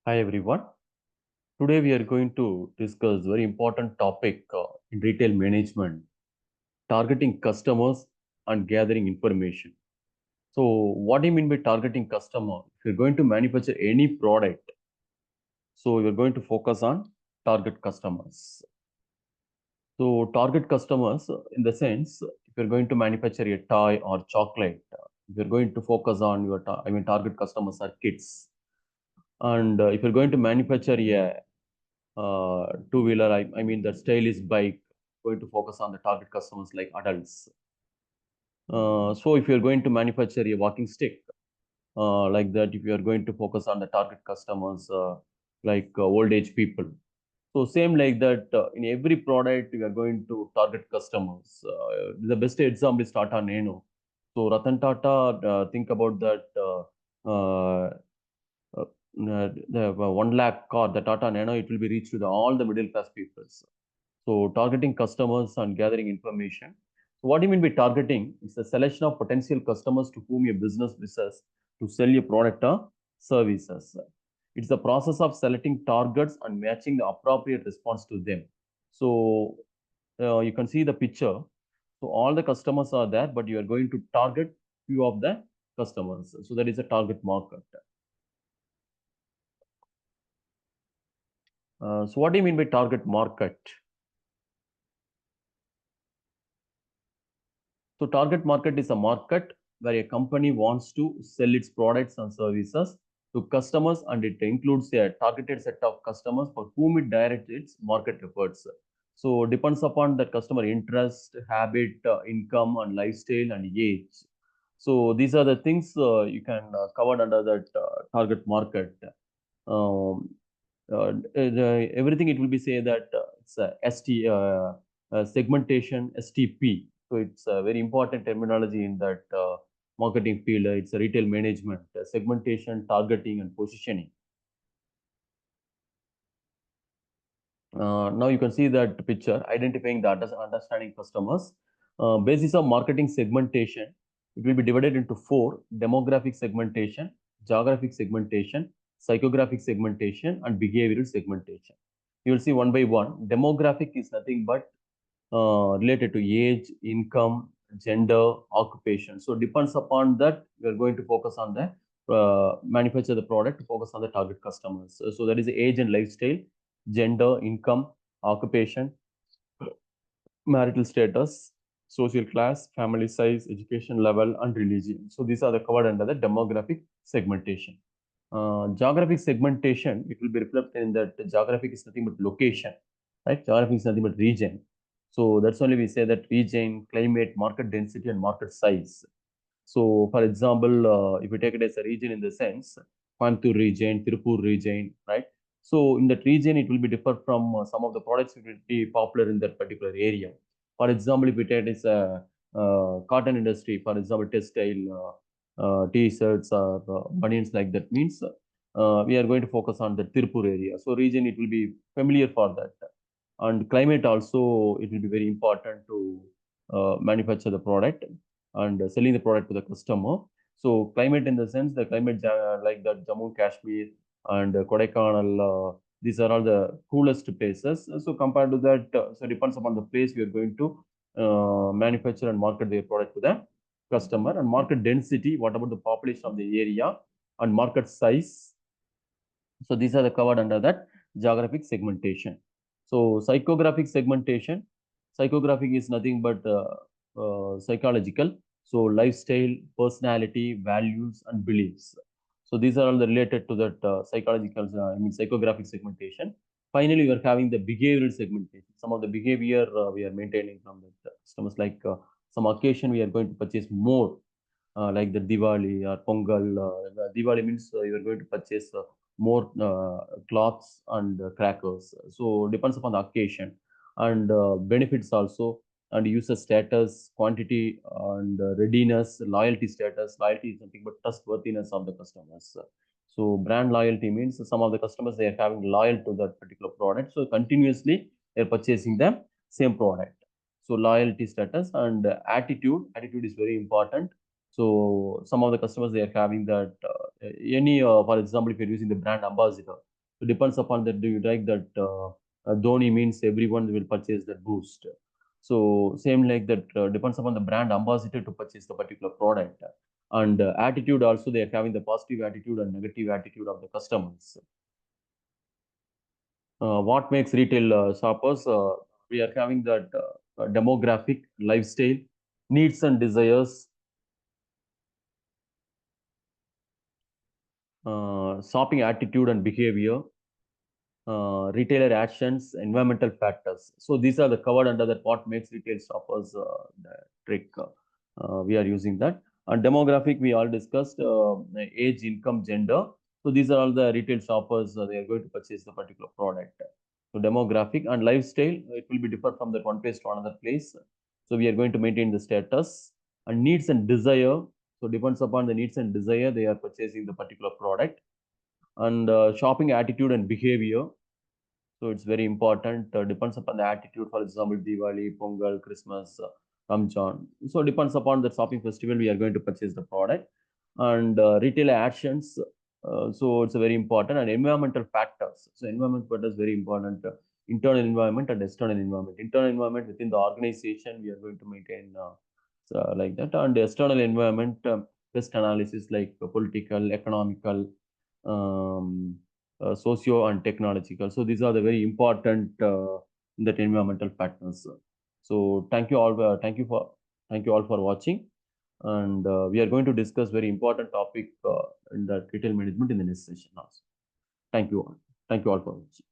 Hi everyone. Today we are going to discuss very important topic in retail management, targeting customers and gathering information. So what do you mean by targeting customer? If you're going to manufacture any product, so you're going to focus on target customers. So target customers in the sense, if you're going to manufacture a toy or chocolate, you're going to focus on your, target customers are kids. And if you're going to manufacture a two-wheeler, I mean the stylish bike, going to focus on the target customers like adults. So if you're going to manufacture a walking stick, like that, if you are going to focus on the target customers, like old age people. So same like that, in every product, we are going to target customers. The best example is Tata Nano. So Ratan Tata, think about that, uh, the 1 lakh car, the Tata Nano, it will be reached to all the middle class peoples. So targeting customers and gathering information. So what do you mean by targeting? It's the selection of potential customers to whom your business wishes to sell your product or services. It's the process of selecting targets and matching the appropriate response to them. So you can see the picture. So all the customers are there, but you are going to target few of the customers. So that is a target market. So what do you mean by target market? So target market is a market where a company wants to sell its products and services to customers, and it includes a targeted set of customers for whom it directs its market efforts. So depends upon that customer interest, habit, income and lifestyle and age. So these are the things you can cover under that target market. Um, Everything it will be say that it's a segmentation STP. So it's a very important terminology in that marketing field. It's a retail management, segmentation, targeting, and positioning. Now you can see that picture, identifying the understanding customers. Basis of marketing segmentation, it will be divided into four: demographic segmentation, geographic segmentation, psychographic segmentation, and behavioral segmentation. You will see one by one. Demographic is nothing but related to age, income, gender, occupation. So depends upon that, we are going to focus on the manufacture the product to focus on the target customers. So that is age and lifestyle, gender, income, occupation, marital status, social class, family size, education level, and religion. So these are the covered under the demographic segmentation. Geographic segmentation, it will be reflected in that geographic is nothing but location, right? Geographic is nothing but region. So that's only we say that region, climate, market density, and market size. So, for example, if you take it as a region in the sense, Coimbatore region, Tirupur region, right? So, in that region, it will be different from some of the products that will be popular in that particular area. For example, if we take it as a cotton industry, for example, textile, t-shirts or bunions like that means we are going to focus on the Tirupur area. So, region, it will be familiar for that. And climate also, it will be very important to manufacture the product and selling the product to the customer. So climate in the sense, the climate like the Jammu Kashmir and Kodaikanal, these are all the coolest places. So compared to that, so it depends upon the place we are going to manufacture and market their product to the customer. And market density, what about the population of the area, and market size. So these are the covered under that geographic segmentation. So psychographic segmentation, psychographic is nothing but psychological. So lifestyle, personality, values, and beliefs. So these are all related to that psychological, psychographic segmentation. Finally, we are having the behavioral segmentation. Some of the behavior we are maintaining from the customers, like some occasion we are going to purchase more, like the Diwali or Pongal. Diwali means you are going to purchase more cloths and crackers. So depends upon the occasion and benefits also, and user status, quantity, and readiness, loyalty status. Loyalty is something but trustworthiness of the customers. So brand loyalty means some of the customers, they are having loyal to that particular product. So continuously they are purchasing the same product. So loyalty status and attitude. Attitude is very important. So some of the customers, they are having that for example, if you're using the brand ambassador. So depends upon that. Do you like that Dhoni means everyone will purchase that boost. So same like that depends upon the brand ambassador to purchase the particular product. And attitude also, they are having the positive attitude and negative attitude of the customers. What makes retail shoppers? We are having that demographic, lifestyle, needs and desires, shopping attitude and behavior, retailer actions, environmental factors. So these are the covered under that what makes retail shoppers the trick. We are using that. And demographic, we all discussed age, income, gender. So these are all the retail shoppers. They are going to purchase the particular product. So demographic and lifestyle, it will be different from that one place to another place. So we are going to maintain the status and needs and desire. So depends upon the needs and desire, they are purchasing the particular product. And shopping attitude and behavior. So it's very important. Depends upon the attitude. For example, Diwali, Pongal, Christmas, Ramjan. So depends upon the shopping festival, we are going to purchase the product. And retail actions. So it's a very important, and environmental factors. So environment factors very important. Internal environment and external environment. Internal environment within the organization, we are going to maintain like that. And external environment, risk analysis like political, economical, um, socio and technological. So these are the very important that environmental factors. So thank you all for watching, and we are going to discuss very important topic in the retail management in the next session also. Thank you all. Thank you all for watching.